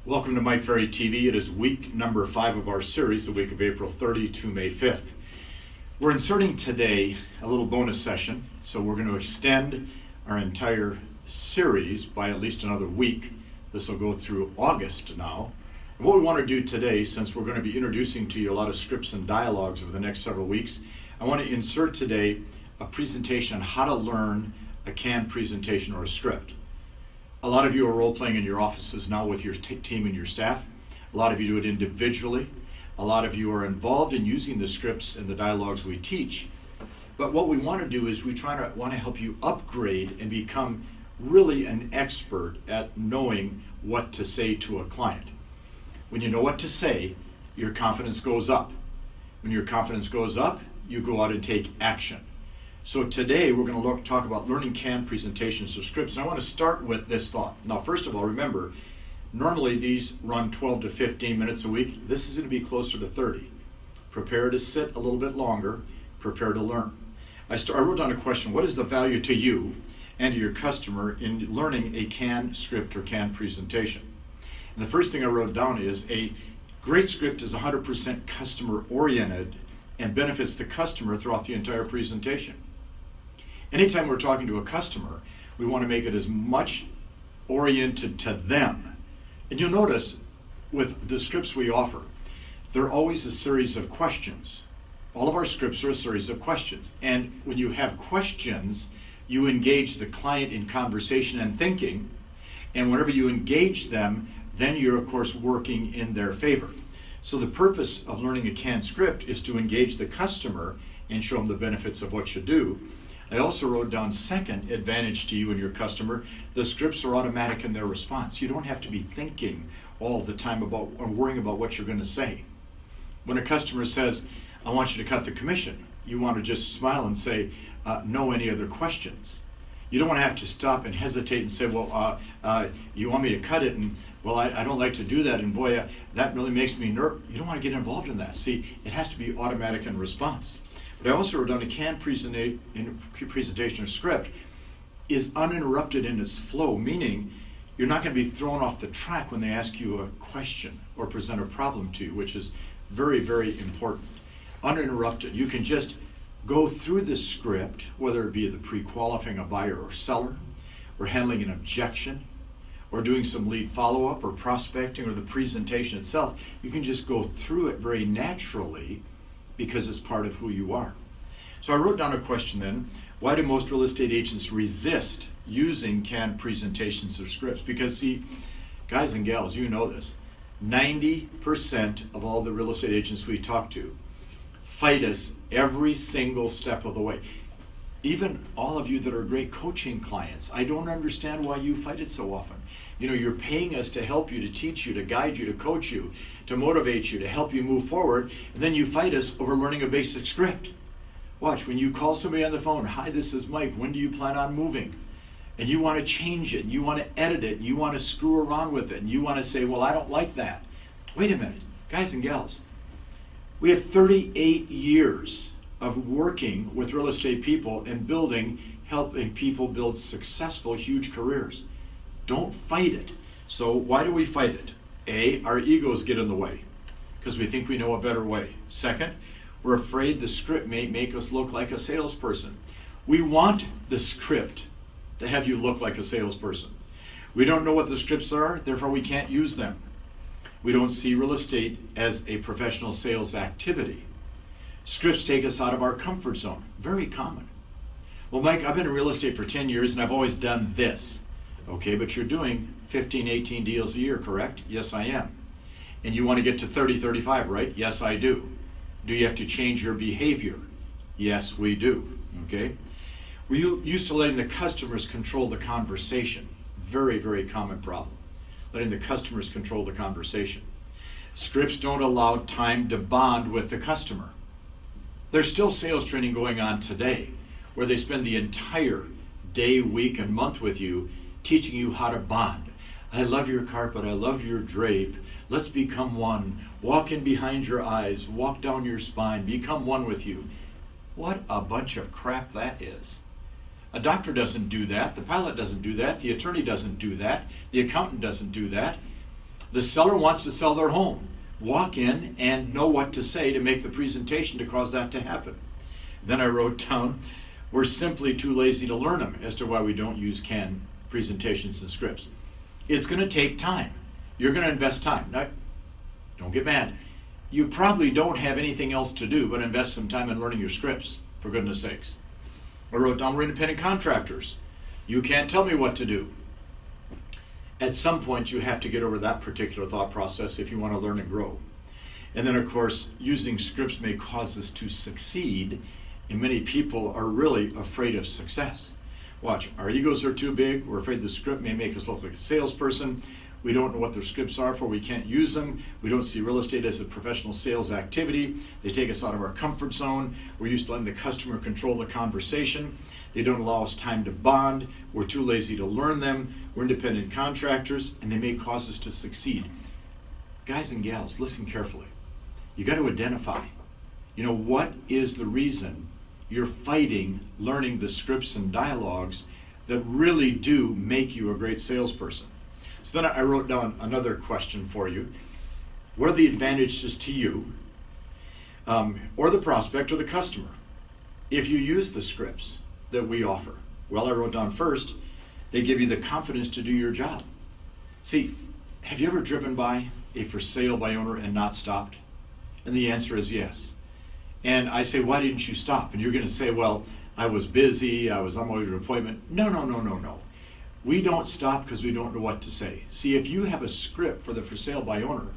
Welcome to Mike Ferry TV. It is week number 5 of our series, the week of April 30 to May 5th. We're inserting today a little bonus session, so we're going to extend our entire series by at least another week. This will go through August now. And what we want to do today, since we're going to be introducing to you a lot of scripts and dialogues over the next several weeks, I want to insert today a presentation on how to learn a canned presentation or a script. A lot of you are role-playing in your offices now with your team and your staff. A lot of you do it individually. A lot of you are involved in using the scripts and the dialogues we teach. But what we want to do is we want to help you upgrade and become really an expert at knowing what to say to a client. When you know what to say, your confidence goes up. When your confidence goes up, you go out and take action. So today we're going to talk about learning canned presentations of scripts. And I want to start with this thought. Now, first of all, remember, normally these run 12 to 15 minutes a week. This is going to be closer to 30. Prepare to sit a little bit longer. Prepare to learn. I wrote down a question. What is the value to you and to your customer in learning a canned script or canned presentation? And the first thing I wrote down is a great script is 100% customer oriented and benefits the customer throughout the entire presentation. Anytime we're talking to a customer, we want to make it as much oriented to them. And you'll notice with the scripts we offer, they're always a series of questions. All of our scripts are a series of questions. And when you have questions, you engage the client in conversation and thinking. And whenever you engage them, then you're, of course, working in their favor. So the purpose of learning a canned script is to engage the customer and show them the benefits of what you do. I also wrote down second advantage to you and your customer. The scripts are automatic in their response. You don't have to be thinking all the time about or worrying about what you're going to say. When a customer says, I want you to cut the commission, you want to just smile and say, no, any other questions? You don't want to have to stop and hesitate and say, well, you want me to cut it? And, well, I don't like to do that. And boy, that really makes me nervous. You don't want to get involved in that. See, it has to be automatic in response. But I also wrote down a canned presentation or script is uninterrupted in its flow, meaning you're not going to be thrown off the track when they ask you a question or present a problem to you, which is very, very important. Uninterrupted. You can just go through the script, whether it be the pre-qualifying a buyer or seller, or handling an objection, or doing some lead follow-up, or prospecting, or the presentation itself. You can just go through it very naturally because it's part of who you are. So I wrote down a question then. Why do most real estate agents resist using canned presentations of scripts? Because see, guys and gals, you know this. 90% of all the real estate agents we talk to fight us every single step of the way. Even all of you that are great coaching clients, I don't understand why you fight it so often. You know, you're paying us to help you, to teach you, to guide you, to coach you, to motivate you, to help you move forward, and then you fight us over learning a basic script. Watch, when you call somebody on the phone, hi, this is Mike, when do you plan on moving? And you want to change it, and you want to edit it, and you want to screw around with it, and you want to say, well, I don't like that. Wait a minute, guys and gals. We have 38 years of working with real estate people and helping people build successful, huge careers. Don't fight it. So why do we fight it? A, our egos get in the way because we think we know a better way. Second, we're afraid the script may make us look like a salesperson. We want the script to have you look like a salesperson. We don't know what the scripts are, therefore we can't use them. We don't see real estate as a professional sales activity. Scripts take us out of our comfort zone. Very common. Well, Mike, I've been in real estate for 10 years and I've always done this. Okay, but you're doing 15, 18 deals a year, correct? Yes, I am. And you want to get to 30, 35, right? Yes, I do. Do you have to change your behavior? Yes, we do. Okay? We're used to letting the customers control the conversation. Very, very common problem. Letting the customers control the conversation. Scripts don't allow time to bond with the customer. There's still sales training going on today where they spend the entire day, week, and month with you teaching you how to bond. I love your carpet, I love your drape. Let's become one. Walk in behind your eyes, walk down your spine, become one with you. What a bunch of crap that is. A doctor doesn't do that, the pilot doesn't do that, the attorney doesn't do that, the accountant doesn't do that. The seller wants to sell their home. Walk in and know what to say to make the presentation to cause that to happen. Then I wrote down, we're simply too lazy to learn them, as to why we don't use canned presentations and scripts. It's going to take time. You're going to invest time. Now, don't get mad. You probably don't have anything else to do but invest some time in learning your scripts, for goodness sakes. I wrote down, we're independent contractors. You can't tell me what to do. At some point, you have to get over that particular thought process if you want to learn and grow. And then, of course, using scripts may cause us to succeed, and many people are really afraid of success. Watch, our egos are too big. We're afraid the script may make us look like a salesperson. We don't know what their scripts are for. We can't use them. We don't see real estate as a professional sales activity. They take us out of our comfort zone. We're used to letting the customer control the conversation. They don't allow us time to bond. We're too lazy to learn them. We're independent contractors, and they may cause us to succeed. Guys and gals, listen carefully. You got to identify, what is the reason you're fighting learning the scripts and dialogues that really do make you a great salesperson. So then I wrote down another question for you. What are the advantages to you, or the prospect or the customer, if you use the scripts that we offer? Well, I wrote down first, they give you the confidence to do your job. See, have you ever driven by a for sale by owner and not stopped? And the answer is yes. And I say, why didn't you stop? And you're going to say, well, I was busy, I was on my way to an appointment. No. We don't stop because we don't know what to say. See, if you have a script for the for sale by owner,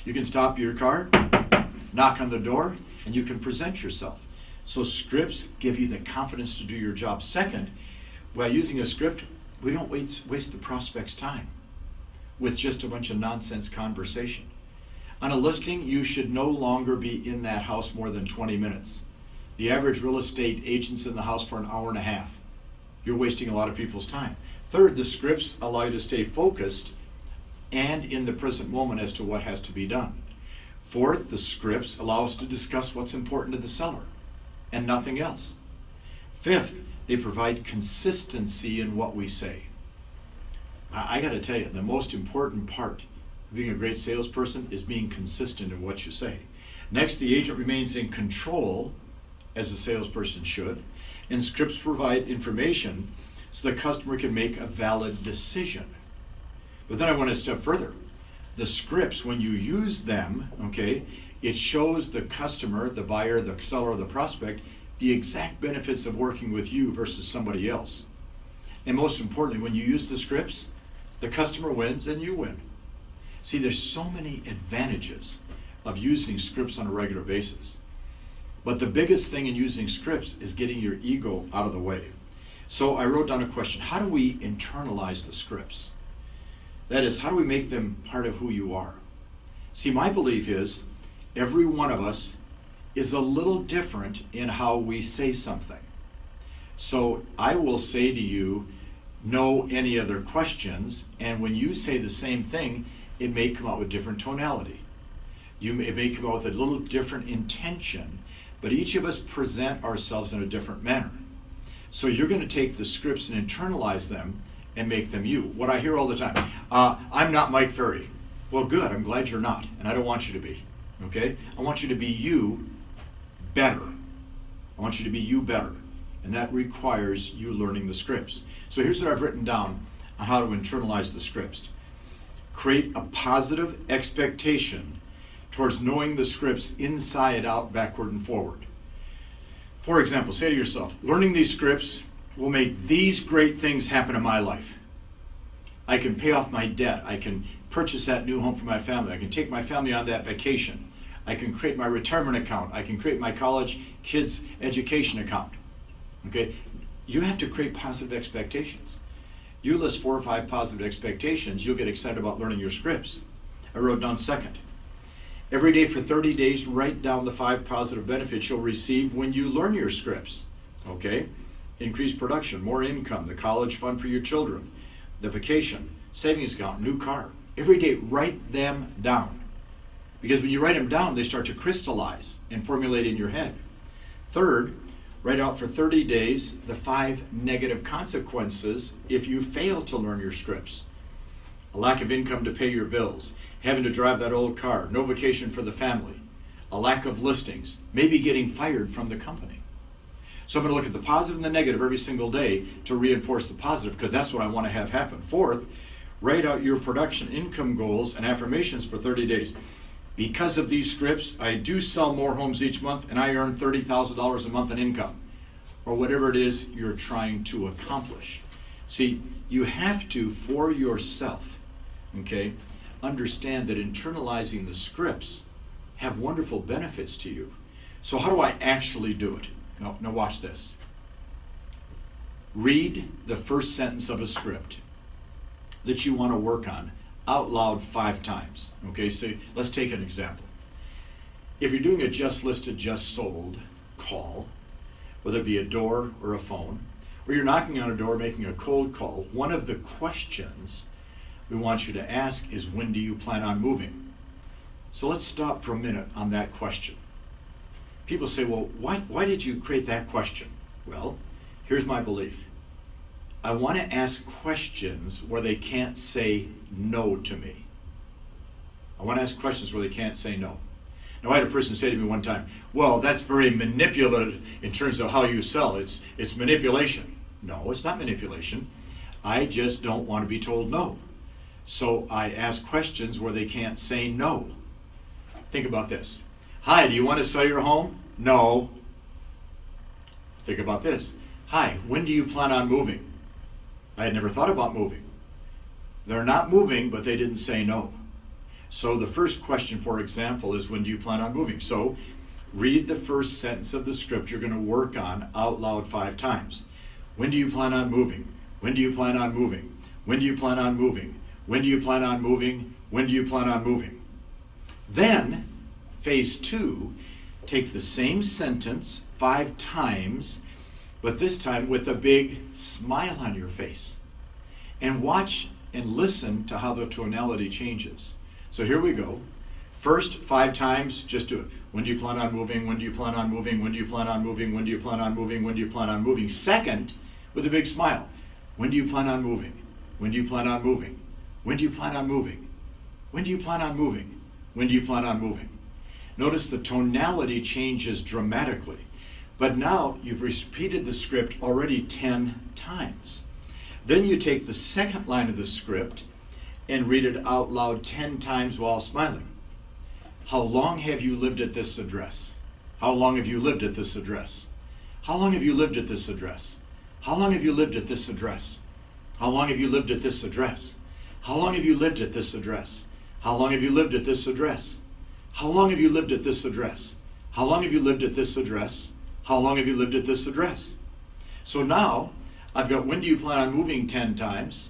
you can stop your car, knock on the door, and you can present yourself. So scripts give you the confidence to do your job. Second, while using a script, we don't waste the prospect's time with just a bunch of nonsense conversation. On a listing, you should no longer be in that house more than 20 minutes. The average real estate agent's in the house for an hour and a half. You're wasting a lot of people's time. Third, the scripts allow you to stay focused and in the present moment as to what has to be done. Fourth, the scripts allow us to discuss what's important to the seller and nothing else. Fifth, they provide consistency in what we say. I got to tell you, the most important part of being a great salesperson is being consistent in what you say. Next, the agent remains in control, as a salesperson should, and scripts provide information so the customer can make a valid decision. But then I went a step further. The scripts, when you use them, it shows the customer, the buyer, the seller, the prospect, the exact benefits of working with you versus somebody else. And most importantly, when you use the scripts, the customer wins and you win. See, there's so many advantages of using scripts on a regular basis. But the biggest thing in using scripts is getting your ego out of the way. So I wrote down a question. How do we internalize the scripts? That is, how do we make them part of who you are? See, my belief is every one of us is a little different in how we say something. So I will say to you, no any other questions, and when you say the same thing, it may come out with different tonality. It may come out with a little different intention, but each of us present ourselves in a different manner. So you're going to take the scripts and internalize them and make them you. What I hear all the time, I'm not Mike Ferry. Well, good, I'm glad you're not, and I don't want you to be, okay? I want you to be you better. I want you to be you better, and that requires you learning the scripts. So here's what I've written down on how to internalize the scripts. Create a positive expectation towards knowing the scripts inside out, backward, and forward. For example, say to yourself, learning these scripts will make these great things happen in my life. I can pay off my debt. I can purchase that new home for my family. I can take my family on that vacation. I can create my retirement account. I can create my college kids' education account. Okay? You have to create positive expectations. You list 4 or 5 positive expectations, you'll get excited about learning your scripts. I wrote down second. Every day for 30 days, write down the 5 positive benefits you'll receive when you learn your scripts. Okay? Increased production, more income, the college fund for your children, the vacation, savings account, new car. Every day, write them down. Because when you write them down, they start to crystallize and formulate in your head. Third, write out for 30 days the 5 negative consequences if you fail to learn your scripts. A lack of income to pay your bills, having to drive that old car, no vacation for the family, a lack of listings, maybe getting fired from the company. So I'm going to look at the positive and the negative every single day to reinforce the positive, because that's what I want to have happen. Fourth, write out your production income goals and affirmations for 30 days. Because of these scripts, I do sell more homes each month, and I earn $30,000 a month in income, or whatever it is you're trying to accomplish. See, you have to, for yourself, okay, understand that internalizing the scripts have wonderful benefits to you. So how do I actually do it? Now watch this. Read the first sentence of a script that you want to work on out loud 5 times. Okay, so let's take an example. If you're doing a just listed, just sold call, whether it be a door or a phone, or you're knocking on a door making a cold call, one of the questions we want you to ask is, when do you plan on moving? So let's stop for a minute on that question. People say, well, why did you create that question? Well, here's my belief. I want to ask questions where they can't say no to me. I want to ask questions where they can't say no. Now, I had a person say to me one time, well, that's very manipulative in terms of how you sell. It's manipulation. No, it's not manipulation. I just don't want to be told no. So I ask questions where they can't say no. Think about this. Hi, do you want to sell your home? No. Think about this. Hi, when do you plan on moving? I had never thought about moving. They're not moving, but they didn't say no. So the first question, for example, is, when do you plan on moving? So read the first sentence of the script you're going to work on out loud 5 times. When do you plan on moving? When do you plan on moving? When do you plan on moving? When do you plan on moving? When do you plan on moving? Then, phase 2, take the same sentence 5 times, but this time with a big smile on your face. And watch and listen to how the tonality changes. So here we go. First 5 times, just do it. When do you plan on moving? When do you plan on moving? When do you plan on moving? When do you plan on moving? When do you plan on moving? Second, with a big smile. When do you plan on moving? When do you plan on moving? When do you plan on moving? When do you plan on moving? When do you plan on moving? Notice the tonality changes dramatically. But now you've repeated the script already 10 times. Then you take the second line of the script and read it out loud 10 times while smiling. How long have you lived at this address? How long have you lived at this address? How long have you lived at this address? How long have you lived at this address? How long have you lived at this address? How long have you lived at this address? How long have you lived at this address? How long have you lived at this address? How long have you lived at this address? How long have you lived at this address? So now I've got, when do you plan on moving 10 times?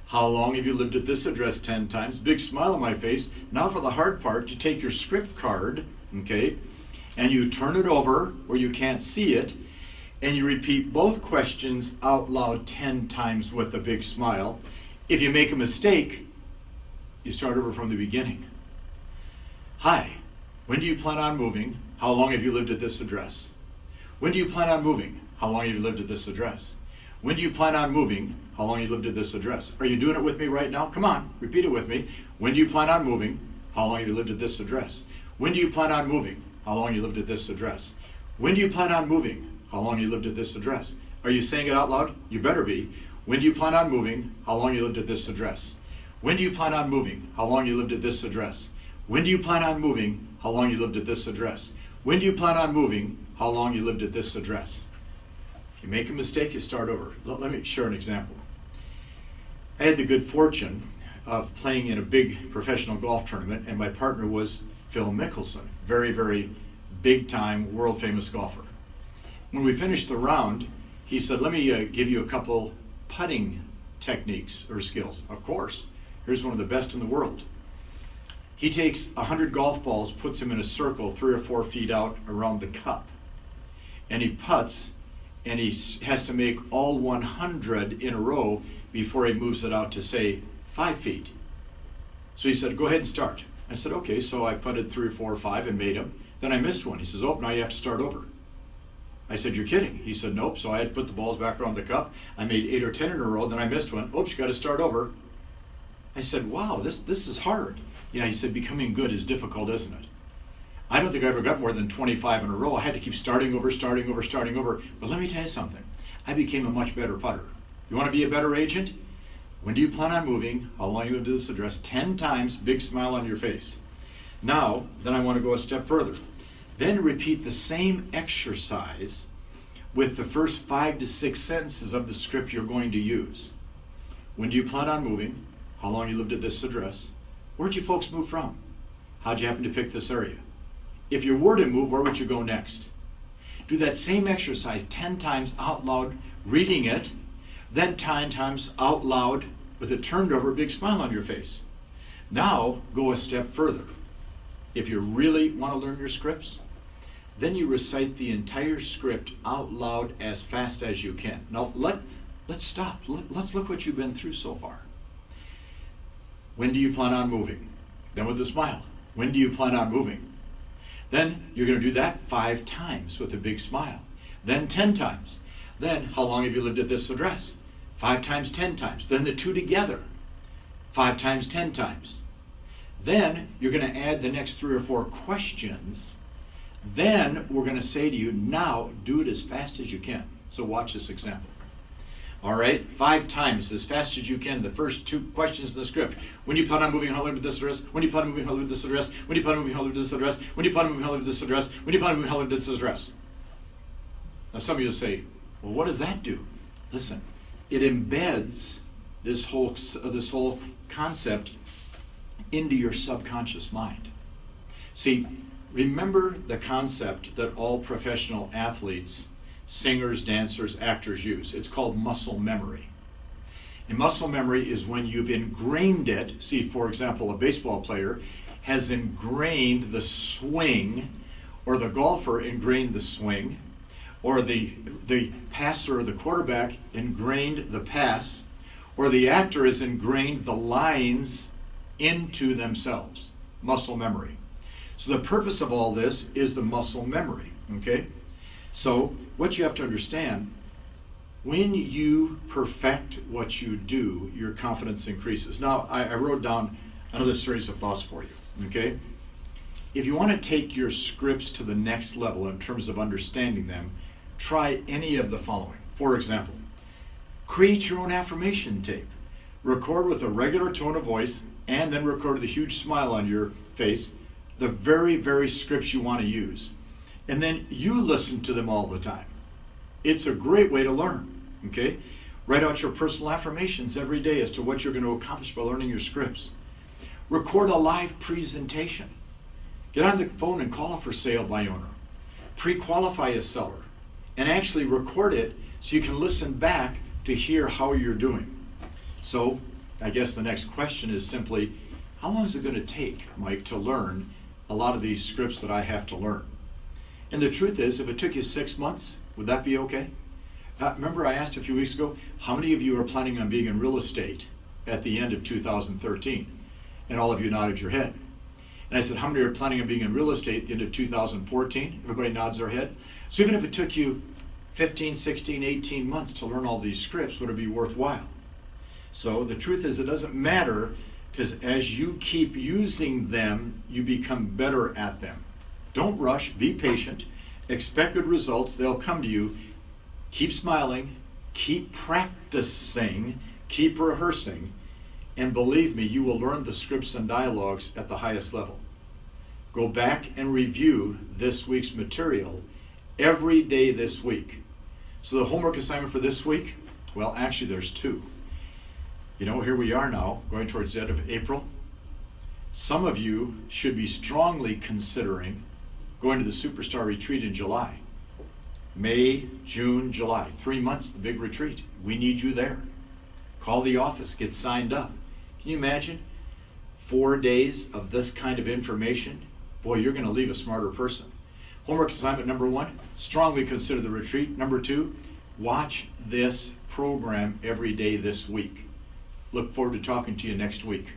How long have you lived at this address 10 times? Big smile on my face. Now for the hard part, you take your script card, okay, and you turn it over where you can't see it, and you repeat both questions out loud 10 times with a big smile. If you make a mistake, you start over from the beginning. Hi, when do you plan on moving? How long have you lived at this address? When do you plan on moving? How long have you lived at this address? When do you plan on moving? How long have you lived at this address? Are you doing it with me right now? Come on, repeat it with me. When do you plan on moving? How long have you lived at this address? When do you plan on moving? How long have you lived at this address? When do you plan on moving? How long have you lived at this address? Are you saying it out loud? You better be. When do you plan on moving? How long have you lived at this address? When do you plan on moving? How long have you lived at this address? When do you plan on moving? How long have you lived at this address? When do you plan on moving? How long have you lived at this address? If you make a mistake, you start over. Let me share an example. I had the good fortune of playing in a big professional golf tournament, and my partner was Phil Mickelson, very, very big-time, world-famous golfer. When we finished the round, he said, let me give you a couple putting techniques or skills. Of course, here's one of the best in the world. He takes 100 golf balls, puts them in a circle 3 or 4 feet out around the cup, and he putts, and he has to make all 100 in a row before he moves it out to, say, 5 feet. So he said, go ahead and start. I said, okay, so I putted 3 or 4 or 5 and made them. Then I missed one. He says, oh, now you have to start over. I said, you're kidding. He said, nope. So I had to put the balls back around the cup. I made 8 or 10 in a row, then I missed one. Oops, you got to start over. I said, wow, this is hard. Yeah, he said, becoming good is difficult, isn't it? I don't think I ever got more than 25 in a row. I had to keep starting over. But let me tell you something. I became a much better putter. You want to be a better agent? When do you plan on moving? How long are you going to do this address? 10 times, big smile on your face. Now, then I want to go a step further. Then repeat the same exercise with the first 5 to 6 sentences of the script you're going to use. When do you plan on moving? How long you lived at this address? Where'd you folks move from? How'd you happen to pick this area? If you were to move, where would you go next? Do that same exercise 10 times out loud, reading it, then 10 times out loud with a turned over big smile on your face. Now, go a step further. If you really want to learn your scripts, then you recite the entire script out loud as fast as you can. Now, let's stop. Let's look what you've been through so far. When do you plan on moving? Then with a smile. When do you plan on moving? Then you're going to do that 5 times with a big smile. Then 10 times. Then, how long have you lived at this address? 5 times, 10 times. Then the two together. 5 times, 10 times. Then you're going to add the next 3 or 4 questions. Then we're going to say to you, now do it as fast as you can. So watch this example. All right, 5 times as fast as you can, the first 2 questions in the script. When do you plan on moving? How long to this address? When do you plan on moving? How long to this address? When do you plan on moving? How long to this address? When do you plan on moving? How long to this address? When do you plan on moving? How long to this address? Now some of you say, well, what does that do? Listen, it embeds this whole concept into your subconscious mind. See, remember the concept that all professional athletes, singers, dancers, actors use. It's called muscle memory. And muscle memory is when you've ingrained it. See, for example, a baseball player has ingrained the swing, or the golfer ingrained the swing, or the passer or the quarterback ingrained the pass, or the actor has ingrained the lines into themselves. Muscle memory. So the purpose of all this is the muscle memory, okay? So what you have to understand, when you perfect what you do, your confidence increases. Now, I wrote down another series of thoughts for you, okay? If you want to take your scripts to the next level in terms of understanding them, try any of the following. For example, create your own affirmation tape. Record with a regular tone of voice and then record with a huge smile on your face the very, very scripts you want to use. And then you listen to them all the time. It's a great way to learn, okay? Write out your personal affirmations every day as to what you're going to accomplish by learning your scripts. Record a live presentation. Get on the phone and call a for sale by owner. Pre-qualify a seller. And actually record it so you can listen back to hear how you're doing. So, I guess the next question is simply, how long is it going to take, Mike, to learn a lot of these scripts that I have to learn? And the truth is, if it took you 6 months, would that be okay? Remember I asked a few weeks ago, how many of you are planning on being in real estate at the end of 2013? And all of you nodded your head. And I said, how many are planning on being in real estate at the end of 2014? Everybody nods their head. So even if it took you 15, 16, 18 months to learn all these scripts, would it be worthwhile? So the truth is, it doesn't matter, because as you keep using them, you become better at them. Don't rush, be patient, expect good results, they'll come to you. Keep smiling, keep practicing, keep rehearsing, and believe me, you will learn the scripts and dialogues at the highest level. Go back and review this week's material every day this week. So the homework assignment for this week, well, actually there's 2. You know, here we are now, going towards the end of April. Some of you should be strongly considering going to the Superstar Retreat in July. May, June, July, 3 months, the big retreat. We need you there. Call the office, get signed up. Can you imagine 4 days of this kind of information? Boy, you're going to leave a smarter person. Homework assignment number 1, strongly consider the retreat. Number 2, watch this program every day this week. Look forward to talking to you next week.